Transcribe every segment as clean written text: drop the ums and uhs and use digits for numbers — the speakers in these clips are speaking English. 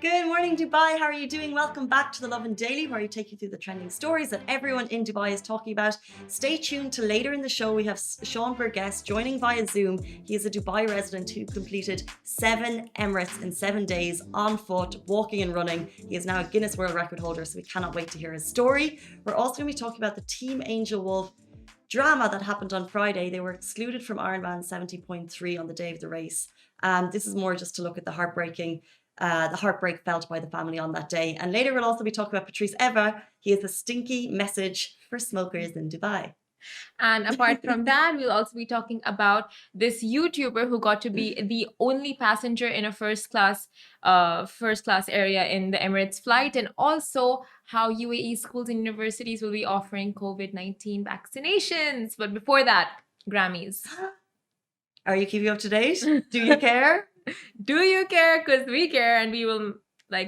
Good morning, Dubai. How are you doing? Welcome back to the Love and Daily, where we take you through the trending stories that everyone in Dubai is talking about. Stay tuned to later in the show. We have Sean Burgess joining via Zoom. He is a Dubai resident who completed 7 Emirates in 7 days on foot, walking and running. He is now a Guinness World Record holder, so we cannot wait to hear his story. We're also going to be talking about the Team Angel Wolf drama that happened on Friday. They were excluded from Ironman 70.3 on the day of the race. This is more just to look at the heartbreak felt by the family on that day. And later we'll also be talking about Patrice Evra. He is a stinky message for smokers in Dubai. And apart from that, we'll also be talking about this YouTuber who got to be the only passenger in a first class area in the Emirates flight, and also how UAE schools and universities will be offering COVID-19 vaccinations. But before that, Grammys. Are you keeping up to date? Do you care? Do you care? Because we care, and we will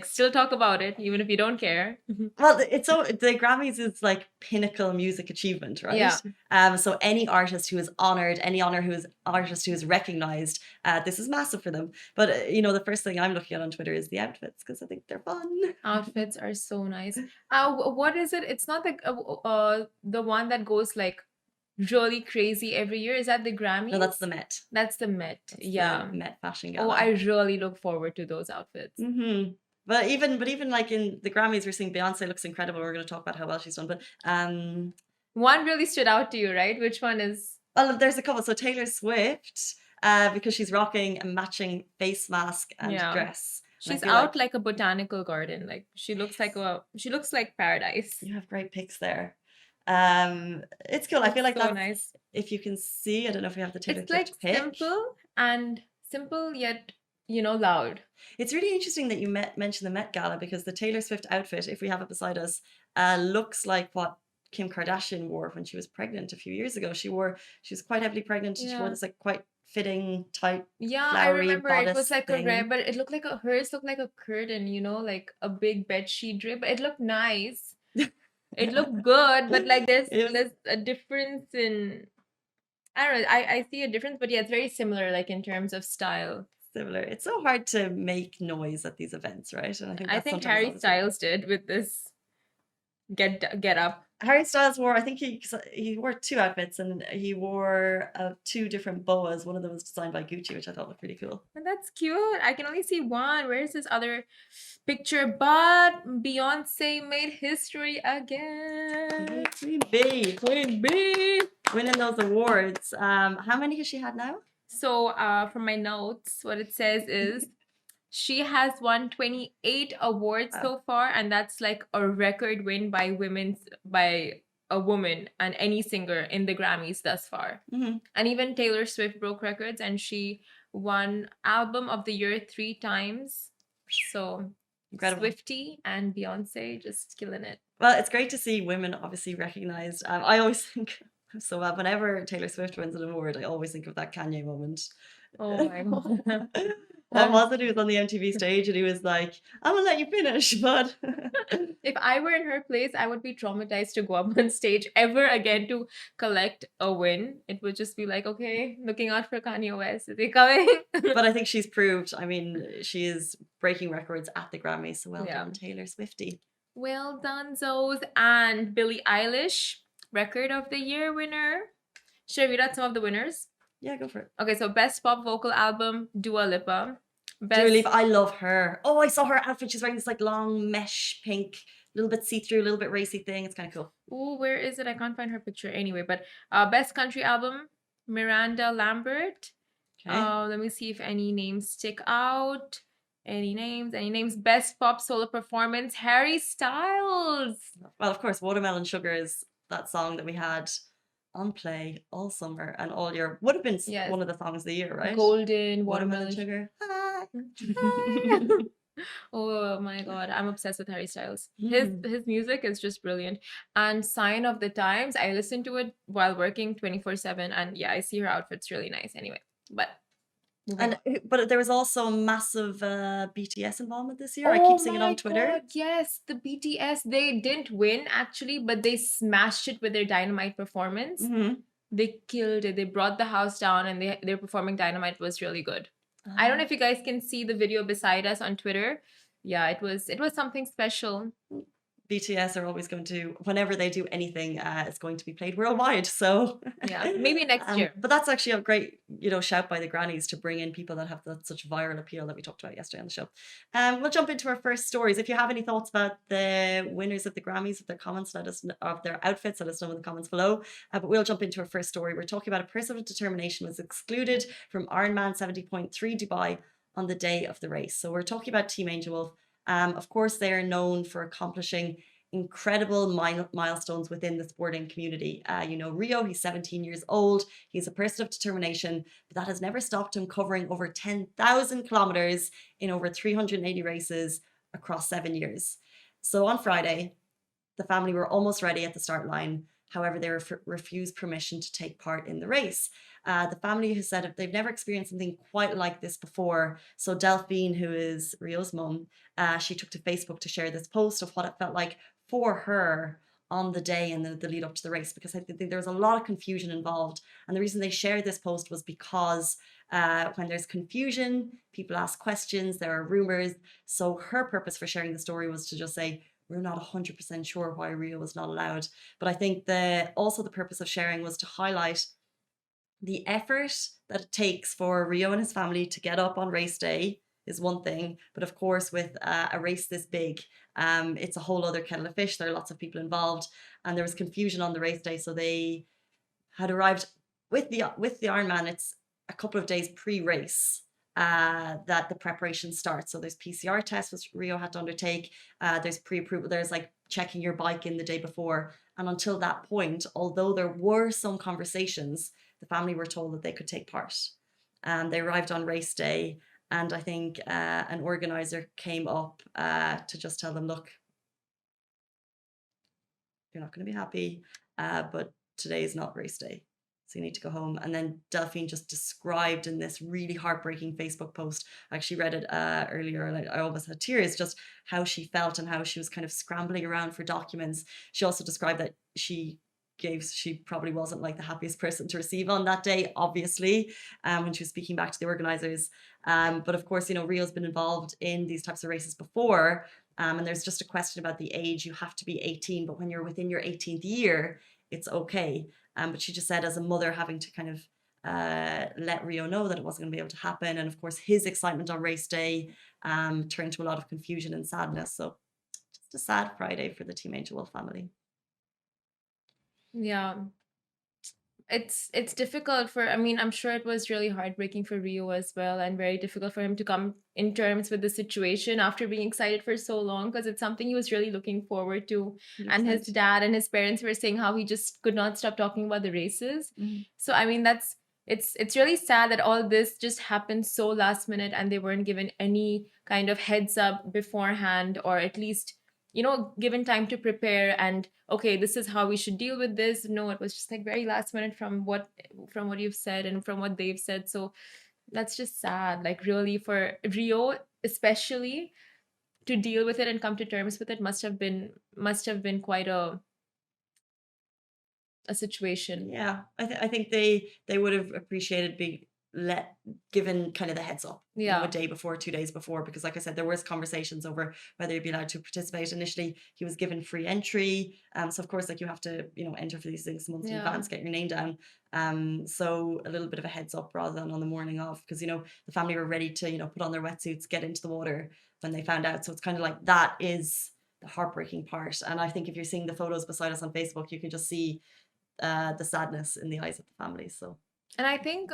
still talk about it, even if you don't care. Well, the Grammys is like pinnacle music achievement, right? Yeah. So any artist who is honored, artist who is recognized, this is massive for them. But the first thing I'm looking at on Twitter is the outfits because I think they're fun. Outfits are so nice. What is it? It's not the one that goes really crazy every year. Is that the Grammys? No, that's the Met. That's the Met. Yeah. The Met fashion gala. Oh, I really look forward to those outfits. Mm-hmm. But even like in the Grammys, we're seeing Beyonce looks incredible. We're going to talk about how well she's done. But one really stood out to you, right? Which one is? Well, there's a couple. So Taylor Swift, because she's rocking a matching face mask and dress. She's out like a botanical garden. Like she looks like paradise. You have great pics there. It's cool. I feel like that's nice. If you can see, I don't know if we have the Taylor Swift pic. It's simple yet loud. It's really interesting that you mentioned the Met Gala because the Taylor Swift outfit, if we have it beside us, looks like what Kim Kardashian wore when she was pregnant a few years ago. She was quite heavily pregnant. Yeah. She wore this like quite fitting, tight, flowery I remember it was like thing. A red, but it looked like hers looked like a curtain, like a big bed sheet drip. It looked nice. It looked good, but like there's a difference in, I don't know. I see a difference, but yeah, it's very similar, like in terms of style. Similar. It's so hard to make noise at these events, right? And I think Harry Styles did with this get up. Harry Styles wore, I think he wore 2 outfits, and he wore 2 different boas. One of them was designed by Gucci, which I thought looked really cool. And that's cute. I can only see one. Where's this other picture? But Beyonce made history again. Queen B. Winning those awards. How many has she had now? So from my notes, what it says is she has won 28 awards so far, and that's like a record win by a woman and any singer in the Grammys thus far. Mm-hmm. And even Taylor Swift broke records, and she won Album of the Year 3 times. So incredible. Swiftie and Beyonce just killing it. Well, it's great to see women obviously recognized. I always think so whenever Taylor Swift wins an award, I always think of that Kanye moment. Oh my god. What was it? He was on the MTV stage and he was like, I'm gonna let you finish, but if I were in her place, I would be traumatized to go up on stage ever again to collect a win. It would just be like, okay, looking out for Kanye West. Is he coming? But I think she's proved, she is breaking records at the Grammys, so well done, Taylor Swiftie. Well done, Zoes. And Billie Eilish, Record of the Year winner. Should I read out some of the winners? Yeah, go for it. Okay, so Best Pop Vocal Album, Dua Lipa. Dua Lipa, I love her. Oh, I saw her outfit. She's wearing this like long mesh pink, little bit see-through, a little bit racy thing. It's kind of cool. Oh, where is it? I can't find her picture anyway. But Best Country Album, Miranda Lambert. Okay. Let me see if any names stick out. Any names? Best Pop Solo Performance, Harry Styles. Well, of course, Watermelon Sugar is that song that we had on play all summer and all year. Would have been one of the songs of the year, right? Golden, Watermelon Sugar. Hi. Oh my god, I'm obsessed with Harry Styles. His music is just brilliant. And Sign of the Times, I listen to it while working 24/7, and yeah, I see her outfits really nice anyway. But there was also massive BTS involvement this year. I keep seeing it on Twitter. God, yes, the BTS, they didn't win actually, but they smashed it with their Dynamite performance. Mm-hmm. They killed it. They brought the house down, and their performing Dynamite was really good. I don't know if you guys can see the video beside us on Twitter. yeah, it was something special. BTS are always going to, whenever they do anything, it's going to be played worldwide. So Yeah, maybe next year. but that's actually a great, shout by the grannies to bring in people that have such viral appeal that we talked about yesterday on the show. We'll jump into our first stories. If you have any thoughts about the winners of the Grammys, of their comments, let us know, of their outfits, let us know in the comments below. But we'll jump into our first story. We're talking about a person with determination was excluded from Ironman 70.3 Dubai on the day of the race. So we're talking about Team Angel Wolf. Of course, they are known for accomplishing incredible milestones within the sporting community. Rio, he's 17 years old. He's a person of determination, but that has never stopped him covering over 10,000 kilometers in over 380 races across 7 years. So on Friday, the family were almost ready at the start line. However, they refused permission to take part in the race. The family has said they've never experienced something quite like this before. So Delphine, who is Rio's mum, she took to Facebook to share this post of what it felt like for her on the day and the lead up to the race, because I think there was a lot of confusion involved. And the reason they shared this post was because when there's confusion, people ask questions, there are rumors. So her purpose for sharing the story was to just say, we're not 100% sure why Rio was not allowed. But I think also the purpose of sharing was to highlight the effort that it takes for Rio and his family to get up on race day is one thing. But of course, with a race this big, it's a whole other kettle of fish. There are lots of people involved, and there was confusion on the race day. So they had arrived with the Ironman. It's a couple of days pre-race that the preparation starts. So there's PCR tests which Rio had to undertake. There's pre-approval. There's like checking your bike in the day before. And until that point, although there were some conversations, the family were told that they could take part. They arrived on race day, and I think an organizer came up to just tell them, look, you're not going to be happy, but today is not race day. So you need to go home. And then Delphine just described in this really heartbreaking Facebook post, I actually read it earlier, and I almost had tears, just how she felt and how she was kind of scrambling around for documents. She also described that she probably wasn't like the happiest person to receive on that day, obviously, when she was speaking back to the organizers. But of course, Rio's been involved in these types of races before. And there's just a question about the age. You have to be 18, but when you're within your 18th year, it's okay. But she just said, as a mother, having to kind of let Rio know that it wasn't going to be able to happen. And of course, his excitement on race day turned to a lot of confusion and sadness. So just a sad Friday for the Team Angel Wolf family. Yeah. It's difficult for, I mean, I'm sure it was really heartbreaking for Rio as well, and very difficult for him to come in terms with the situation after being excited for so long, because it's something he was really looking forward to. And his dad and his parents were saying how he just could not stop talking about the races. So I mean, it's really sad that all this just happened so last minute, and they weren't given any kind of heads up beforehand, or at least given time to prepare and, okay, this is how we should deal with this. No, it was just like very last minute from what you've said and from what they've said. So that's just sad, like really for Rio especially, to deal with it and come to terms with it must have been quite a situation. Yeah, I think they would have appreciated being given kind of the heads up, Yeah. a day before, 2 days before, because like I said, there was conversations over whether you'd be allowed to participate. Initially, he was given free entry, so of course, like, you have to enter for these things months in Yeah. advance, get your name down. So a little bit of a heads up rather than on the morning of, because the family were ready to put on their wetsuits, get into the water when they found out. So it's kind of like that is the heartbreaking part. And I think if you're seeing the photos beside us on Facebook, you can just see the sadness in the eyes of the family. So, and I think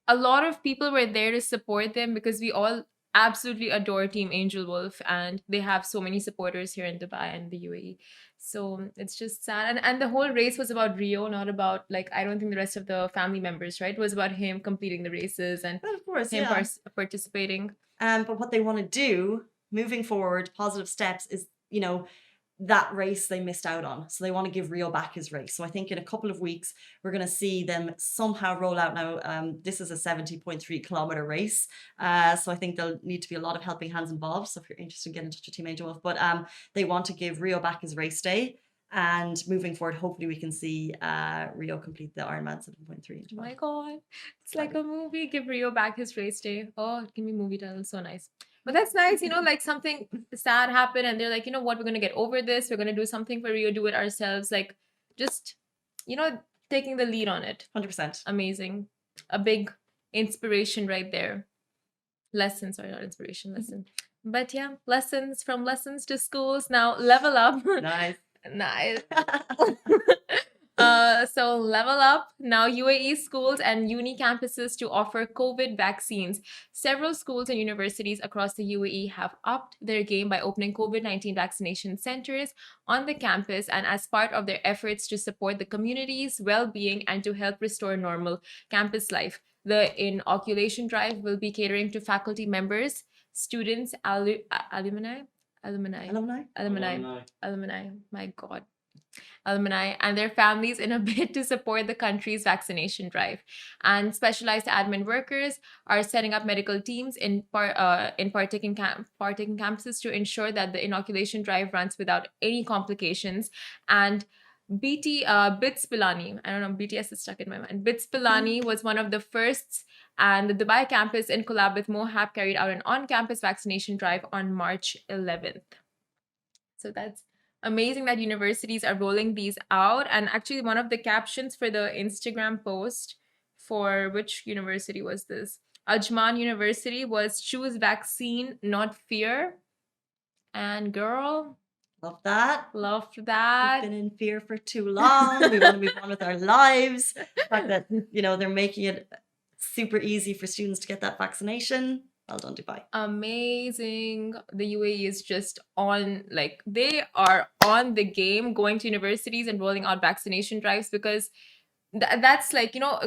a lot of people were there to support them, because we all absolutely adore Team Angel Wolf, and they have so many supporters here in Dubai and the UAE. So it's just sad. And the whole race was about Rio, not about, like, I don't think the rest of the family members, right? It was about him completing the races and but of course, him yeah. Participating. But what they want to do moving forward, positive steps, is that race they missed out on. So they want to give Rio back his race. So I think in a couple of weeks, we're going to see them somehow roll out now. This is a 70.3 kilometer race. So I think there'll need to be a lot of helping hands involved. So if you're interested in getting in touch with Team Angel Wolf, but they want to give Rio back his race day. And moving forward, hopefully we can see Rio complete the Ironman 7.3. Oh my God. It's like a movie. Give Rio back his race day. Oh, give me movie title. So nice. But that's nice, like something sad happened and they're like, you know what, we're going to get over this. We're going to do something for Rio, do it ourselves. Like just, taking the lead on it. 100%. Amazing. A big inspiration right there. Lesson, sorry, not inspiration, lesson. But yeah, lessons from lessons to schools. Now level up. Nice. Nice. So level up. Now UAE schools and uni campuses to offer COVID vaccines. Several schools and universities across the UAE have upped their game by opening COVID-19 vaccination centers on the campus and as part of their efforts to support the community's well-being and to help restore normal campus life. The inoculation drive will be catering to faculty members, students, alumni, my God, alumni and their families in a bid to support the country's vaccination drive. And specialized admin workers are setting up medical teams in partaking campuses to ensure that the inoculation drive runs without any complications. And BITS Pilani, I don't know, BTS is stuck in my mind. BITS Pilani was one of the first, and the Dubai campus in collab with Mohab carried out an on-campus vaccination drive on March 11th. So that's amazing that universities are rolling these out. And actually, one of the captions for the Instagram post for which university was this? Ajman University was choose vaccine, not fear. And girl, love that. Loved that. We've been in fear for too long. We want to move on with our lives. The fact that, they're making it super easy for students to get that vaccination. Well done, Dubai. Amazing. The UAE is just on, they are on the game, going to universities and rolling out vaccination drives because that's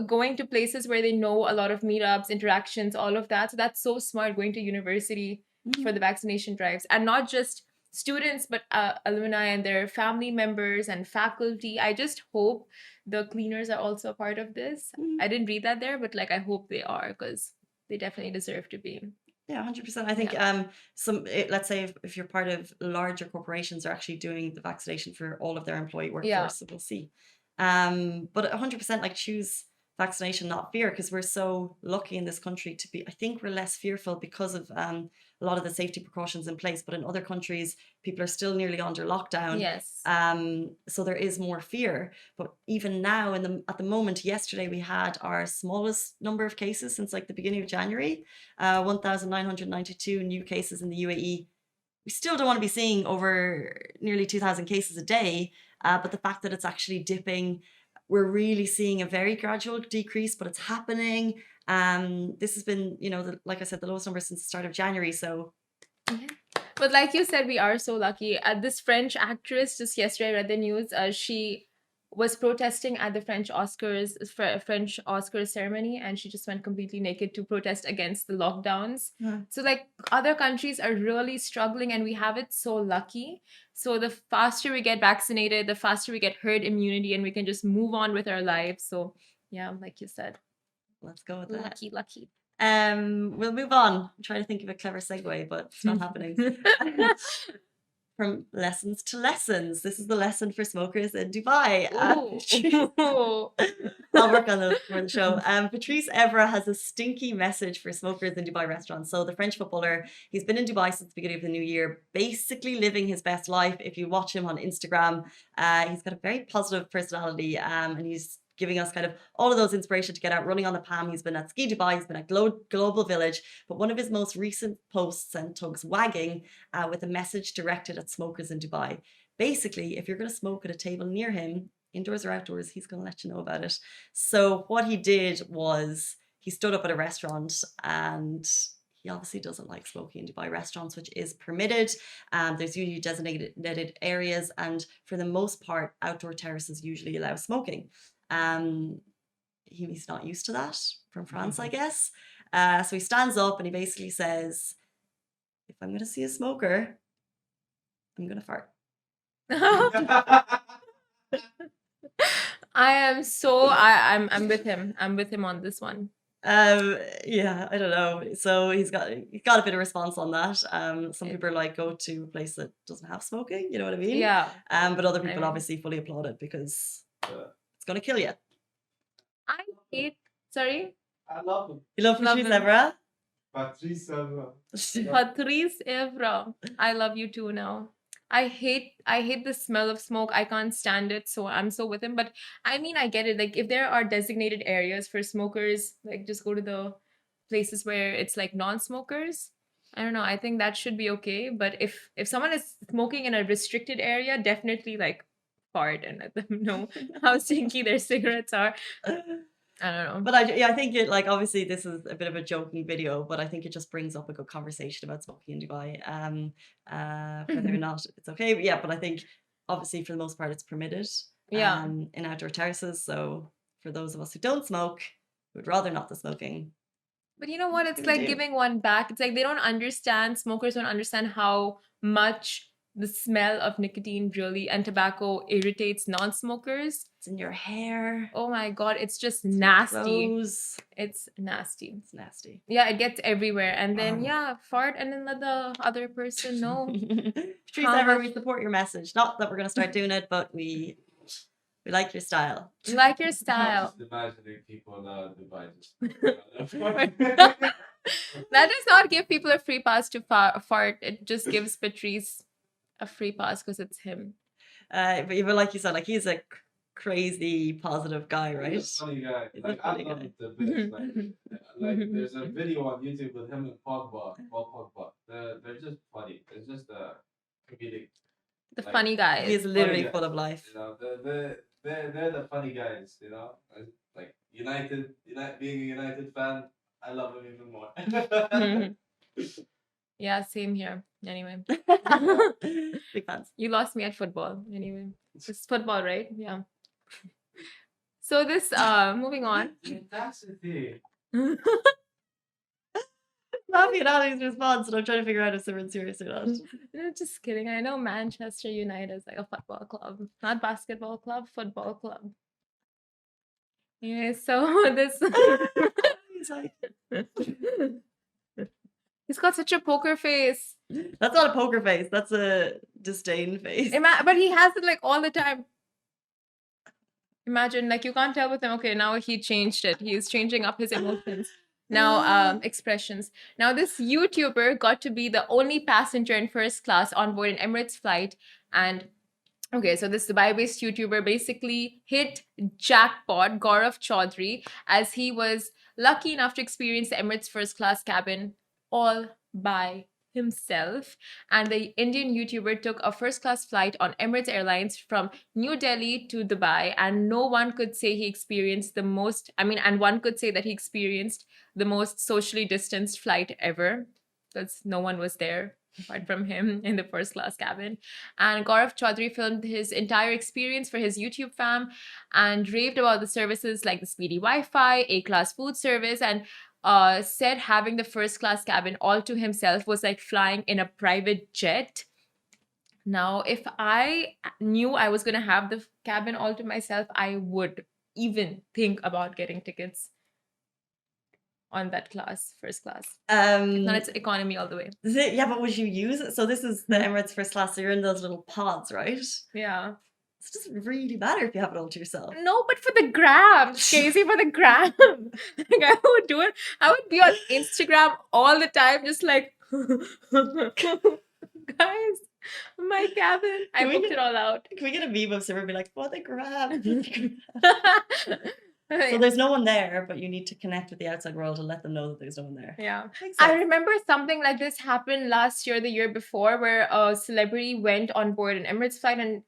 going to places where they know a lot of meetups, interactions, all of that. So that's so smart, going to university for the vaccination drives. And not just students, but alumni and their family members and faculty. I just hope the cleaners are also a part of this. I didn't read that there, but I hope they are because they definitely deserve to be. Yeah, 100%. I think let's say if you're part of larger corporations, are actually doing the vaccination for all of their employee workforce. So we'll see. But 100% choose vaccination, not fear, because we're so lucky in this country to be, I think we're less fearful because of a lot of the safety precautions in place. But in other countries, people are still nearly under lockdown. Yes. So there is more fear. But even now, at the moment, yesterday we had our smallest number of cases since the beginning of January, 1,992 new cases in the UAE. We still don't want to be seeing over nearly 2,000 cases a day. But the fact that it's actually dipping, we're really seeing a very gradual decrease, but it's happening. This has been, like I said, the lowest number since the start of January. So, yeah. But like you said, we are so lucky. This French actress, just yesterday I read the news, she was protesting at the French Oscars ceremony, and she just went completely naked to protest against the lockdowns. So other countries are really struggling, and we have it so lucky. So the faster we get vaccinated, the faster we get herd immunity, and we can just move on with our lives. So yeah, like you said, let's go with that. Lucky. We'll move on. I'm trying to think of a clever segue, but it's not happening. From lessons to lessons. This is the lesson for smokers in Dubai. I'll work on those for the show. Patrice Evra has a stinky message for smokers in Dubai restaurants. So the French footballer, he's been in Dubai since the beginning of the new year, basically living his best life. If you watch him on Instagram, he's got a very positive personality, and he's giving us kind of all of those inspiration to get out running on the Palm. He's been at Ski Dubai, he's been at Global Village, but one of his most recent posts sent tugs wagging with a message directed at smokers in Dubai. Basically, if you're going to smoke at a table near him, indoors or outdoors, he's going to let you know about it. So what he did was he stood up at a restaurant, and he obviously doesn't like smoking in Dubai restaurants, which is permitted. There's usually designated areas, and for the most part, outdoor terraces usually allow smoking. He's not used to that from France, I guess. So he stands up and he basically says, if I'm going to see a smoker, I'm going to fart. I'm with him. I'm with him on this one. Yeah, I don't know. So he's got a bit of response on that. Some people are like, go to a place that doesn't have smoking, you know what I mean? Yeah. But other people obviously fully applaud it because it's gonna kill you. I love him. You love Patrice Evra? Patrice, Patrice, Evra. I love you too now. I hate the smell of smoke. I can't stand it. So I'm so with him. But I mean, I get it. Like if there are designated areas for smokers, like just go to the places where it's like non-smokers. I don't know. I think that should be okay. But if someone is smoking in a restricted area, definitely like fart and let them know how stinky their cigarettes are. I don't know. But I think it, like, obviously this is a bit of a joking video, but I think it just brings up a good conversation about smoking in Dubai. Whether or not it's okay. But yeah, but I think obviously for the most part it's permitted. Yeah. In outdoor terraces. So for those of us who don't smoke, would rather not the smoking. But you know what? It's We like do. giving one back. It's like they don't understand, smokers don't understand how much the smell of nicotine really and tobacco irritates non-smokers. It's in your hair. Oh my God, it's just It's your nasty. clothes. It's nasty. It's nasty. Yeah, it gets everywhere. And then, yeah, fart and then let the other person know. Patrice, How Ever, much- we support your message. Not that we're going to start doing it, but we like your style. You like your style. Just imagining people Dubai just. That does not give people a free pass to fart. It just gives Patrice a free pass because it's him. But even like you said, like he's a crazy positive guy, right? He's a funny guy. He's a Like funny I love guy. the best. Like there's a video on YouTube with him and Paul Pogba. They're just funny. It's just a comedic. The Like, funny guys. He's literally guy. full of life. You know, they're the funny guys. You know, like United, being a United fan, I love him even more. Yeah, same here. Anyway, Big fans. you lost me at football. Anyway, it's football, right? Yeah. So this, moving on. That's the thing. Laughing at Ali's response, and I'm trying to figure out if someone's serious or not. No, just kidding. I know Manchester United is like a football club, not basketball club, football club. Yeah, so this. He's like, He's got such a poker face. that's not a poker face. That's a disdain face. But he has it like all the time. Imagine, like you can't tell with him. Okay, now he changed it. He's changing up his emotions. Now, expressions. Now, this YouTuber got to be the only passenger in first class on board an Emirates flight. And okay, so this Dubai-based YouTuber basically hit jackpot Gaurav Chaudhary as he was lucky enough to experience the Emirates first class cabin all by himself. And the Indian YouTuber took a first class flight on Emirates Airlines from New Delhi to Dubai, and no one could say he experienced the most, and one could say that he experienced the most socially distanced flight ever, because no one was there apart from him in the first class cabin. And Gaurav Chaudhary filmed his entire experience for his YouTube fam and raved about the services like the speedy Wi-Fi, A-class food service, and said having the first class cabin all to himself was like flying in a private jet. Now, if I knew I was going to have the cabin all to myself, I would even think about getting tickets on that class, first class. Not it's economy all the way. Yeah, but would you use it? So this is the Emirates first class. So you're in those little pods, right? Yeah. It doesn't really matter if you have it all to yourself. No, but for the gram, Casey, for the gram. Like I would do it. I would be on Instagram all the time, just like, guys, my cabin. I Can we booked get- it all out. Can we get a meme of someone be like, "What the grab?" So there's no one there, but you need to connect with the outside world and let them know that there's no one there. Yeah. Makes I sense. remember something like this happened last year, the year before, where a celebrity went on board an Emirates flight, and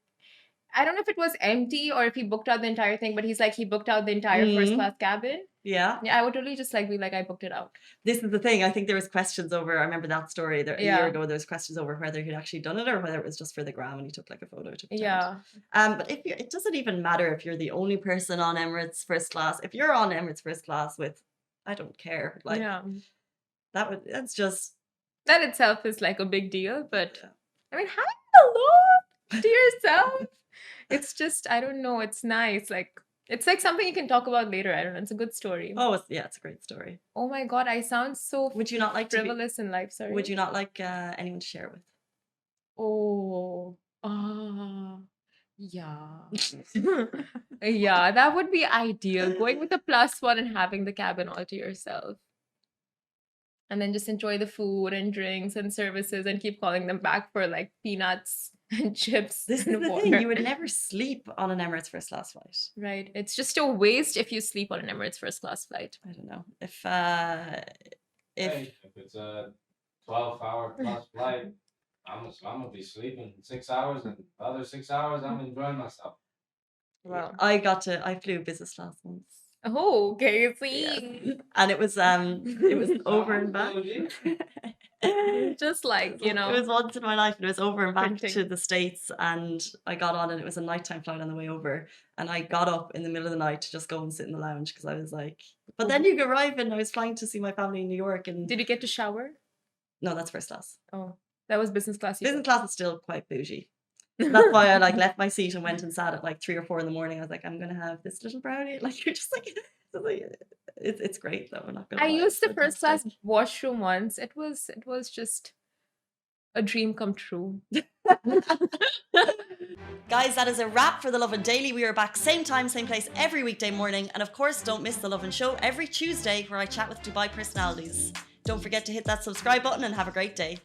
I don't know if it was empty or if he booked out the entire thing, but he's like, he booked out the entire first Mhm. class cabin. Yeah. Yeah, I would totally just like be like, I booked it out. This is the thing. I think there was questions over. I remember that story there a Yeah. year ago. There was questions over whether he'd actually done it or whether it was just for the gram and he took like a photo to pretend. Yeah. But if it doesn't even matter if you're the only person on Emirates first class. If you're on Emirates first class with, I don't care. Like Yeah. that's just That itself is like a big deal, but Yeah. I mean, having alone to yourself, it's just, I don't know, it's nice. Like, it's like something you can talk about later. I don't know. It's a good story. it's a great story. Oh my God, I sound so Would you not like to be, frivolous in life. Sorry. would you not like anyone to share it with? Oh, yeah. Yeah, that would be ideal. Going with a plus one and having the cabin all to yourself. And then just enjoy the food and drinks and services and keep calling them back for like peanuts and chips This is and the water. thing. You would never sleep on an Emirates first class flight. Right. It's just a waste if you sleep on an Emirates first class flight. I don't know. If Hey, if it's a 12-hour plus flight, I'm gonna be sleeping 6 hours, and the other 6 hours I'm enjoying myself. Wow. I flew business class once. Oh, okay. See, Yes. And it was over and back. just like, you know, It was once in my life, and it was over and back printing. to the States, and I got on, and it was a nighttime flight on the way over, and I got up in the middle of the night to just go and sit in the lounge because I was like, but then you arrive, and I was flying to see my family in New York, and Did you get to shower? no, that's first class. Oh, that was business class. Business class is still quite bougie. That's why I like left my seat and went and sat at like 3 or 4 in the morning. I was like, I'm gonna have this little brownie. Like you're just like, it's great though. I'm not gonna. I lie, used the it's first fantastic. class washroom once. It was just a dream come true. Guys, that is a wrap for The Lovin Daily. We are back same time, same place every weekday morning. And of course, don't miss The Lovin Show every Tuesday where I chat with Dubai personalities. Don't forget to hit that subscribe button and have a great day.